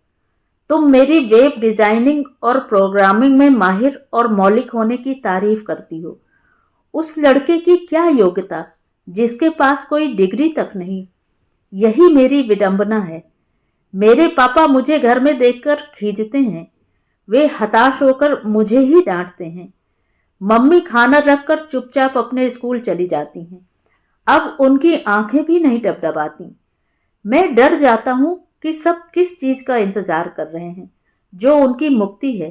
Speaker 1: तुम मेरी वेब डिजाइनिंग और प्रोग्रामिंग में माहिर और मौलिक होने की तारीफ करती हो। उस लड़के की क्या योग्यता जिसके पास कोई डिग्री तक नहीं। यही मेरी विडंबना है। मेरे पापा मुझे घर में देखकर खींचते हैं। वे हताश होकर मुझे ही डांटते हैं। मम्मी खाना रखकर चुपचाप अपने स्कूल चली जाती हैं। अब उनकी आंखें भी नहीं डबडबाती। मैं डर जाता हूं कि सब किस चीज का इंतजार कर रहे हैं जो उनकी मुक्ति है।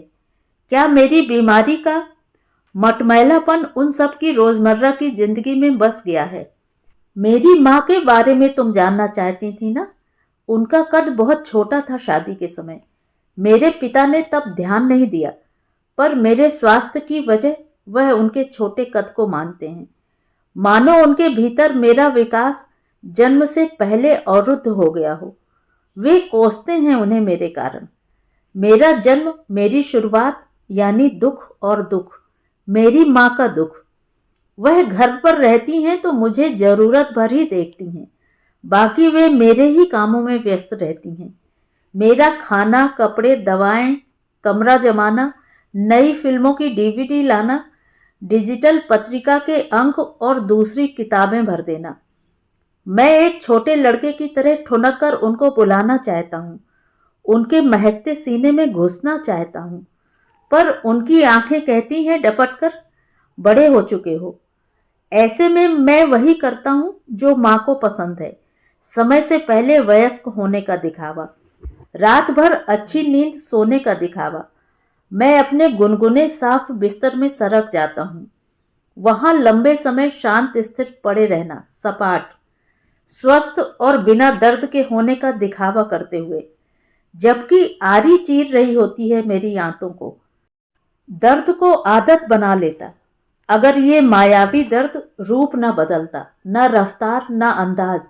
Speaker 1: क्या मेरी बीमारी का मटमैलापन उन सब की रोजमर्रा की जिंदगी में बस गया है? मेरी माँ के बारे में तुम जानना चाहती थी ना? उनका कद बहुत छोटा था शादी के समय। मेरे पिता ने तब ध्यान नहीं दिया, पर मेरे स्वास्थ्य की वजह वह उनके छोटे कद को मानते हैं। मानो उनके भीतर मेरा विकास जन्म से पहले अवरुद्ध हो गया हो। वे कोसते हैं उन्हें मेरे कारण। मेरा जन्म, मेरी शुरुआत, यानी दुख और दुख, मेरी माँ का दुख। वह घर पर रहती हैं तो मुझे जरूरत भर ही देखती हैं, बाकी वे मेरे ही कामों में व्यस्त रहती हैं। मेरा खाना, कपड़े, दवाएं, कमरा जमाना, नई फिल्मों की डीवीडी लाना, डिजिटल पत्रिका के अंक और दूसरी किताबें भर देना। मैं एक छोटे लड़के की तरह ठुनक कर उनको बुलाना चाहता हूँ, उनके महकते सीने में घुसना चाहता हूँ, पर उनकी आंखें कहती हैं डपट कर, बड़े हो चुके हो। ऐसे में मैं वही करता हूँ जो माँ को पसंद है, समय से पहले वयस्क होने का दिखावा, रात भर अच्छी नींद सोने का दिखावा। मैं अपने गुनगुने साफ बिस्तर में सरक जाता हूँ, वहां लंबे समय शांत स्थिर पड़े रहना, सपाट, स्वस्थ और बिना दर्द के होने का दिखावा करते हुए, जबकि आरी चीर रही होती है मेरी आंतों को। दर्द को आदत बना लेता। अगर ये मायावी दर्द रूप न बदलता, न रफ्तार, न अंदाज।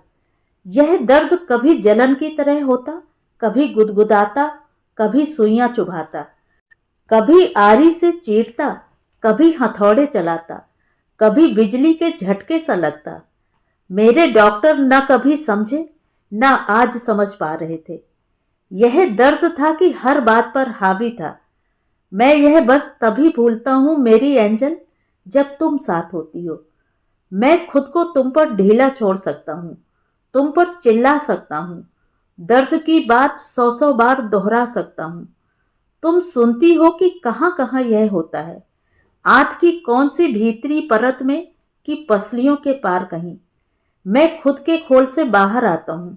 Speaker 1: यह दर्द कभी जलन की तरह होता, कभी गुदगुदाता, कभी सुइयां चुभाता, कभी आरी से चीरता, कभी हथौड़े चलाता, कभी बिजली के झटके सा लगता। मेरे डॉक्टर न कभी समझे, न आज समझ पा रहे थे। यह दर्द था कि हर बात पर हावी था। मैं यह बस तभी भूलता हूं मेरी एंजल, जब तुम साथ होती हो। मैं खुद को तुम पर ढीला छोड़ सकता हूं, तुम पर चिल्ला सकता हूं, दर्द की बात 100 बार दोहरा सकता हूं। तुम सुनती हो कि कहां कहां यह होता है, आंत की कौन सी भीतरी परत में, कि पसलियों के पार कहीं। मैं खुद के खोल से बाहर आता हूं।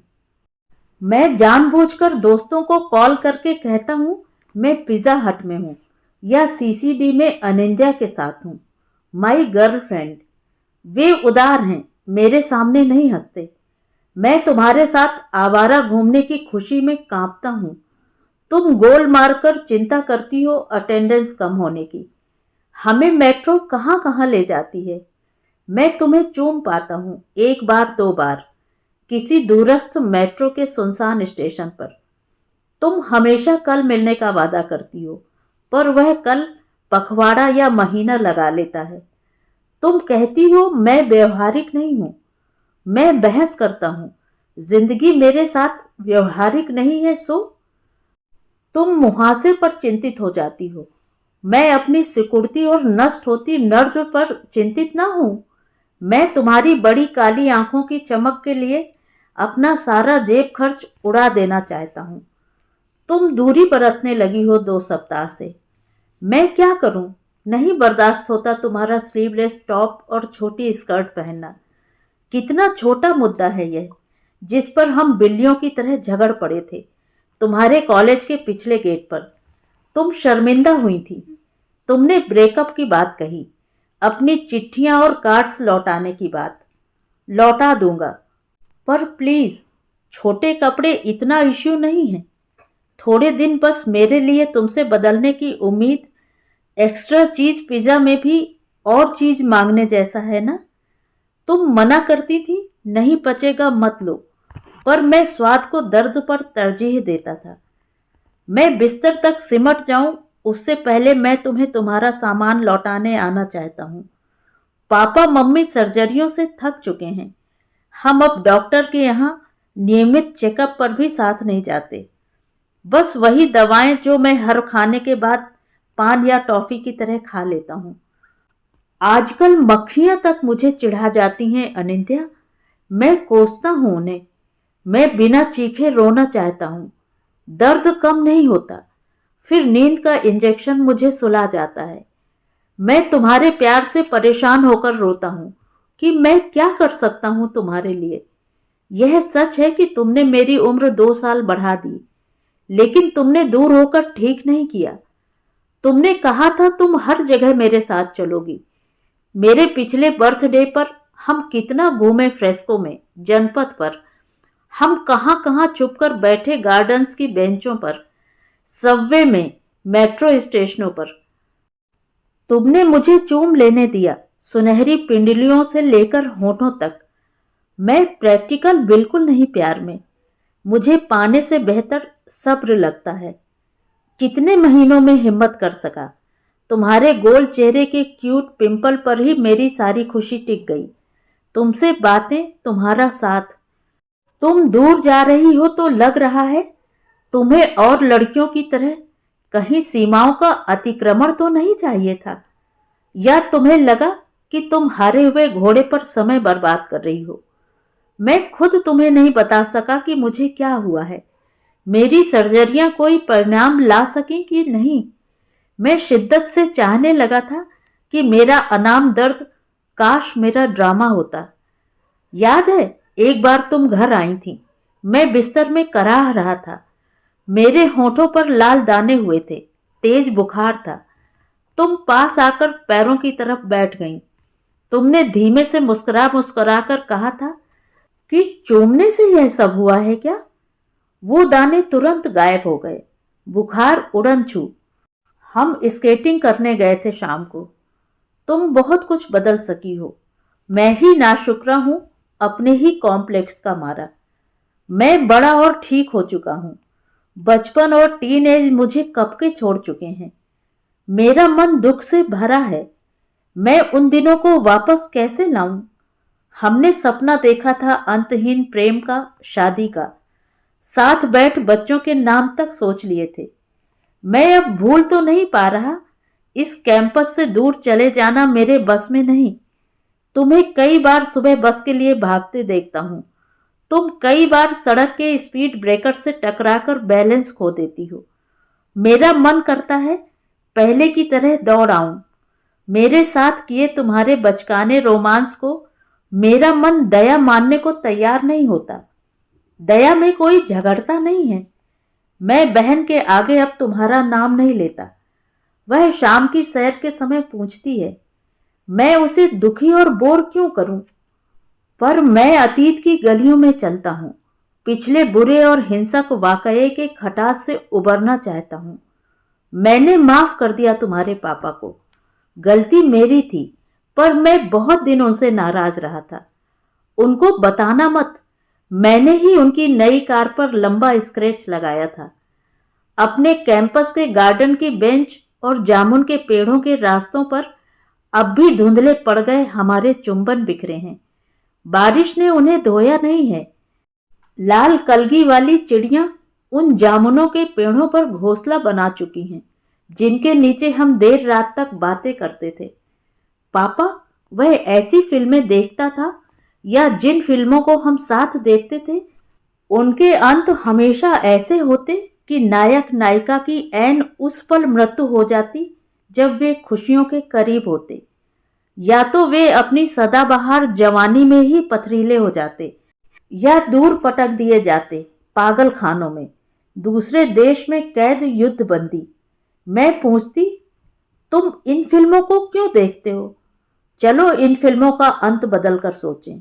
Speaker 1: मैं जानबूझकर दोस्तों को कॉल करके कहता हूं मैं पिज्जा हट में हूं या सीसीडी में अनिंद्या के साथ हूं, माई गर्लफ्रेंड। वे उदार हैं, मेरे सामने नहीं हंसते। मैं तुम्हारे साथ आवारा घूमने की खुशी में कांपता हूं। तुम गोल मारकर चिंता करती हो अटेंडेंस कम होने की। हमें मेट्रो कहां कहां ले जाती है। मैं तुम्हें चूम पाता हूं 1 बार 2 बार, किसी दूरस्थ मेट्रो के सुनसान स्टेशन पर। तुम हमेशा कल मिलने का वादा करती हो, पर वह कल पखवाड़ा या महीना लगा लेता है। तुम कहती हो मैं व्यवहारिक नहीं हूं। मैं बहस करता हूं, जिंदगी मेरे साथ व्यवहारिक नहीं है, सो तुम मुहासे पर चिंतित हो जाती हो। मैं अपनी सिकुड़ती और नष्ट होती नर्ज पर चिंतित ना हूं। मैं तुम्हारी बड़ी काली आंखों की चमक के लिए अपना सारा जेब खर्च उड़ा देना चाहता हूं। तुम दूरी बरतने लगी हो 2 सप्ताह से। मैं क्या करूं? नहीं बर्दाश्त होता तुम्हारा स्लीवलेस टॉप और छोटी स्कर्ट पहनना। कितना छोटा मुद्दा है यह, जिस पर हम बिल्लियों की तरह झगड़ पड़े थे तुम्हारे कॉलेज के पिछले गेट पर। तुम शर्मिंदा हुई थी। तुमने ब्रेकअप की बात कही, अपनी चिट्ठियां और कार्ड्स लौटाने की बात। लौटा दूंगा, पर प्लीज, छोटे कपड़े इतना इश्यू नहीं है। थोड़े दिन बस मेरे लिए तुमसे बदलने की उम्मीद। एक्स्ट्रा चीज पिज्जा में भी और चीज मांगने जैसा है ना। तुम मना करती थी, नहीं पचेगा मत लो, पर मैं स्वाद को दर्द पर तरजीह देता था। मैं बिस्तर तक सिमट जाऊं उससे पहले मैं तुम्हें तुम्हारा सामान लौटाने आना चाहता हूं। पापा मम्मी सर्जरियों से थक चुके हैं। हम अब डॉक्टर के यहाँ नियमित चेकअप पर भी साथ नहीं जाते। बस वही दवाएं जो मैं हर खाने के बाद पान या टॉफी की तरह खा लेता हूँ। आजकल मक्खियां तक मुझे चिढ़ा जाती हैं अनिंद्या। मैं कोसता हूं उन्हें। मैं बिना चीखे रोना चाहता हूं। दर्द कम नहीं होता। फिर नींद का इंजेक्शन मुझे सुला जाता है। मैं तुम्हारे प्यार से परेशान होकर रोता हूं कि मैं क्या कर सकता हूं तुम्हारे लिए। यह सच है कि तुमने मेरी उम्र 2 साल बढ़ा दी, लेकिन तुमने दूर होकर ठीक नहीं किया। तुमने कहा था तुम हर जगह मेरे साथ चलोगी। मेरे पिछले बर्थडे पर हम कितना घूमे, फ्रेस्को में, जनपद पर। हम कहाँ कहाँ छुपकर बैठे, गार्डन्स की बेंचों पर, सबवे में, मेट्रो स्टेशनों पर। तुमने मुझे चूम लेने दिया, सुनहरी पिंडलियों से लेकर होठों तक। मैं प्रैक्टिकल बिल्कुल नहीं प्यार में। मुझे पाने से बेहतर सब्र लगता है। कितने महीनों में हिम्मत कर सका। तुम्हारे गोल चेहरे के क्यूट पिंपल पर ही मेरी सारी खुशी टिक गई। तुमसे बातें, तुम्हारा साथ। तुम दूर जा रही हो तो लग रहा है तुम्हें और लड़कियों की तरह कहीं सीमाओं का अतिक्रमण तो नहीं चाहिए था। या तुम्हें लगा कि तुम हारे हुए घोड़े पर समय बर्बाद कर रही हो। मैं खुद तुम्हें नहीं बता सका कि मुझे क्या हुआ है। मेरी सर्जरियां कोई परिणाम ला सकी कि नहीं। मैं शिद्दत से चाहने लगा था कि मेरा अनाम दर्द काश मेरा ड्रामा होता। याद है एक बार तुम घर आई थी। मैं बिस्तर में कराह रहा था। मेरे होठों पर लाल दाने हुए थे, तेज बुखार था। तुम पास आकर पैरों की तरफ बैठ गईं। तुमने धीमे से मुस्कुरा मुस्कुरा कर कहा था कि चूमने से यह सब हुआ है क्या। वो दाने तुरंत गायब हो गए। बुखार उड़न छू। हम स्केटिंग करने गए थे शाम को। तुम बहुत कुछ बदल सकी हो। मैं ही नाशुक्रा हूं, अपने ही कॉम्प्लेक्स का मारा। मैं बड़ा और ठीक हो चुका हूं। बचपन और टीन एज मुझे कब के छोड़ चुके हैं। मेरा मन दुख से भरा है। मैं उन दिनों को वापस कैसे लाऊं। हमने सपना देखा था अंतहीन प्रेम का, शादी का। साथ बैठ बच्चों के नाम तक सोच लिए थे। मैं अब भूल तो नहीं पा रहा। इस कैंपस से दूर चले जाना मेरे बस में नहीं। तुम्हें कई बार सुबह बस के लिए भागते देखता हूं। तुम कई बार सड़क के स्पीड ब्रेकर से टकराकर बैलेंस खो देती हो। मेरा मन करता है पहले की तरह दौड़ आऊं। मेरे साथ किए तुम्हारे बचकाने रोमांस को मेरा मन दया मानने को तैयार नहीं होता। दया में कोई झगड़ता नहीं है। मैं बहन के आगे अब तुम्हारा नाम नहीं लेता। वह शाम की सैर के समय पूछती है, मैं उसे दुखी और बोर क्यों करूं। पर मैं अतीत की गलियों में चलता हूं। पिछले बुरे और हिंसक वाकये के खटास से उबरना चाहता हूं। मैंने माफ कर दिया तुम्हारे पापा को। गलती मेरी थी, पर मैं बहुत दिनों से नाराज रहा था। उनको बताना मत। मैंने ही उनकी नई कार पर लंबा स्क्रैच लगाया था। अपने कैंपस के गार्डन की बेंच और जामुन के पेड़ों के रास्तों पर अब भी धुंधले पड़ गए हमारे चुंबन बिखरे हैं। बारिश ने उन्हें धोया नहीं है। लाल कलगी वाली चिड़ियां उन जामुनों के पेड़ों पर घोंसला बना चुकी हैं, जिनके नीचे हम देर रात तक बातें करते थे। पापा वह ऐसी फिल्में देखता था, या जिन फिल्मों को हम साथ देखते थे उनके अंत हमेशा ऐसे होते कि नायक नायिका की ऐन उस पल मृत्यु हो जाती जब वे खुशियों के करीब होते, या तो वे अपनी सदाबहार जवानी में ही पथरीले हो जाते, या दूर पटक दिए जाते पागल खानों में, दूसरे देश में कैद, युद्ध बंदी। मैं पूछती, तुम इन फिल्मों को क्यों देखते हो? चलो इन फिल्मों का अंत बदल कर सोचें,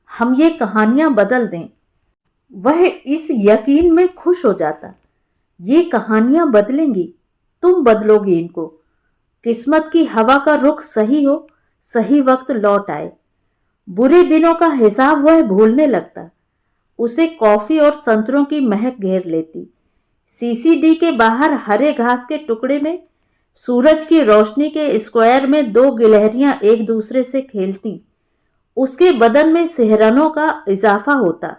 Speaker 1: हम ये कहानियां बदल दें। वह इस यकीन में खुश हो जाता, ये कहानियां बदलेंगी, तुम बदलोगी इनको। किस्मत की हवा का रुख सही हो, सही वक्त लौट आए। बुरे दिनों का हिसाब वह भूलने लगता। उसे कॉफी और संतरों की महक घेर लेती। सीसीडी के बाहर हरे घास के टुकड़े में सूरज की रोशनी के स्क्वायर में दो गिलहरियां एक दूसरे से खेलती। उसके बदन में सिहरनों का इजाफा होता।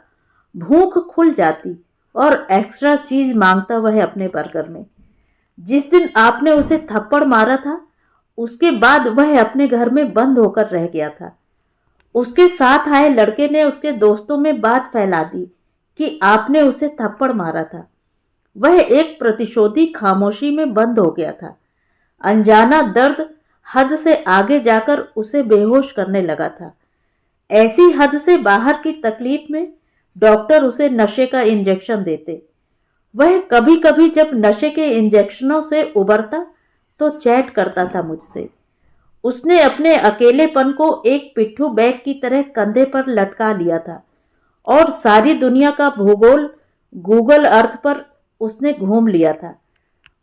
Speaker 1: भूख खुल जाती और एक्स्ट्रा चीज मांगता वह अपने बर्गर में। जिस दिन आपने उसे थप्पड़ मारा था, उसके बाद वह अपने घर में बंद होकर रह गया था। उसके साथ आए लड़के ने उसके दोस्तों में बात फैला दी कि आपने उसे थप्पड़ मारा था। वह एक प्रतिशोधी खामोशी में बंद हो गया था। अनजाना दर्द हद से आगे जाकर उसे बेहोश करने लगा था। ऐसी हद से बाहर की तकलीफ में डॉक्टर उसे नशे का इंजेक्शन देते। वह कभी कभी जब नशे के इंजेक्शनों से उबरता तो चैट करता था मुझसे। उसने अपने अकेलेपन को एक पिट्ठू बैग की तरह कंधे पर लटका लिया था और सारी दुनिया का भूगोल गूगल अर्थ पर उसने घूम लिया था।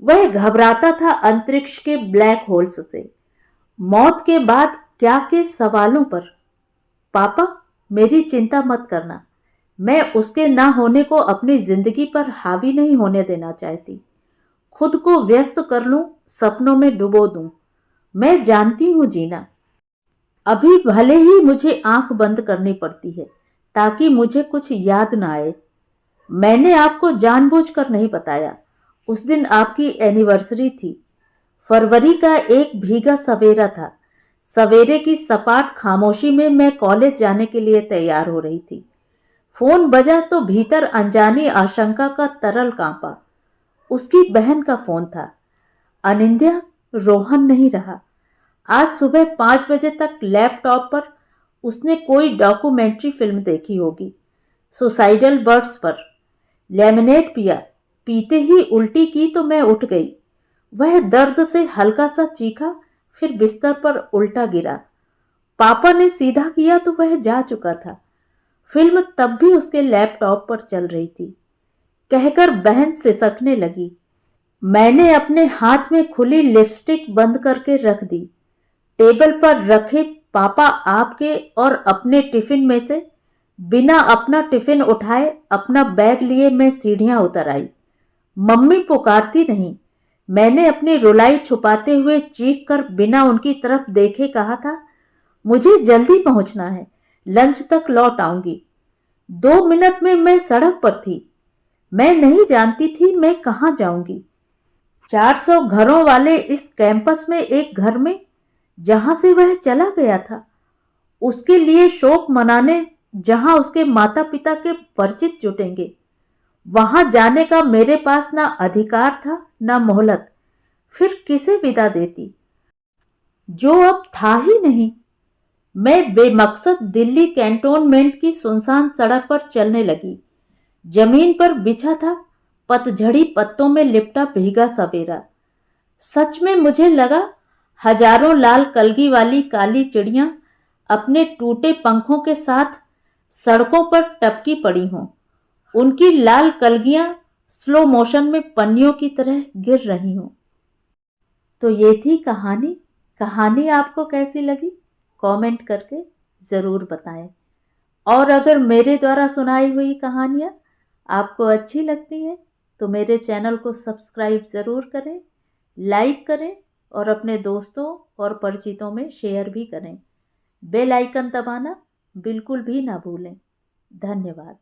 Speaker 1: वह घबराता था अंतरिक्ष के ब्लैक होल्स से, मौत के बाद क्या के सवालों पर। पापा, मेरी चिंता मत करना, मैं उसके ना होने को अपनी जिंदगी पर हावी नहीं होने देना चाहती। खुद को व्यस्त कर लूं, सपनों में डुबो दूं। मैं जानती हूं जीना। अभी भले ही मुझे आंख बंद करनी पड़ती है ताकि मुझे कुछ याद ना आए। मैंने आपको जानबूझकर नहीं बताया। उस दिन आपकी एनिवर्सरी थी। फरवरी का एक भीगा सवेरा था। सवेरे की सपाट खामोशी में मैं कॉलेज जाने के लिए तैयार हो रही थी। फोन बजा तो भीतर अनजानी आशंका का तरल कांपा। उसकी बहन का फोन था। अनिंद्या, रोहन नहीं रहा। आज सुबह 5 बजे तक लैपटॉप पर उसने कोई डॉक्यूमेंट्री फिल्म देखी होगी, सुसाइडल बर्ड्स पर। लेमनेड पिया, पीते ही उल्टी की तो मैं उठ गई। वह दर्द से हल्का सा चीखा, फिर बिस्तर पर उल्टा गिरा। पापा ने सीधा किया तो वह जा चुका था। फिल्म तब भी उसके लैपटॉप पर चल रही थी। कहकर बहन सिसकने लगी। मैंने अपने हाथ में खुली लिपस्टिक बंद करके रख दी। टेबल पर रखे पापा आपके और अपने टिफिन में से बिना अपना टिफिन उठाए अपना बैग लिए मैं सीढ़ियां उतर आई। मम्मी पुकारती नहीं। मैंने अपनी रुलाई छुपाते हुए चीख कर बिना उनकी तरफ देखे कहा था, मुझे जल्दी पहुंचना है, लंच तक लौट आऊंगी। 2 मिनट में मैं सड़क पर थी। मैं नहीं जानती थी मैं कहां जाऊंगी। 400 घरों वाले इस कैंपस में एक घर में जहां से वह चला गया था, उसके लिए शोक मनाने जहां उसके माता पिता के परिचित जुटेंगे, वहां जाने का मेरे पास ना अधिकार था ना मोहलत। फिर किसे विदा देती जो अब था ही नहीं। मैं बेमकसद दिल्ली कैंटोनमेंट की सुनसान सड़क पर चलने लगी। जमीन पर बिछा था पतझड़ी पत्तों में लिपटा भीगा सवेरा। सच में मुझे लगा हजारों लाल कलगी वाली काली चिड़ियां अपने टूटे पंखों के साथ सड़कों पर टपकी पड़ी हों। उनकी लाल कलगियां स्लो मोशन में पन्नियों की तरह गिर रही हों। तो ये थी कहानी। कहानी आपको कैसी लगी कमेंट करके ज़रूर बताएं। और अगर मेरे द्वारा सुनाई हुई कहानियाँ आपको अच्छी लगती हैं तो मेरे चैनल को सब्सक्राइब ज़रूर करें, लाइक करें और अपने दोस्तों और परिचितों में शेयर भी करें। बेल आइकन दबाना बिल्कुल भी ना भूलें। धन्यवाद।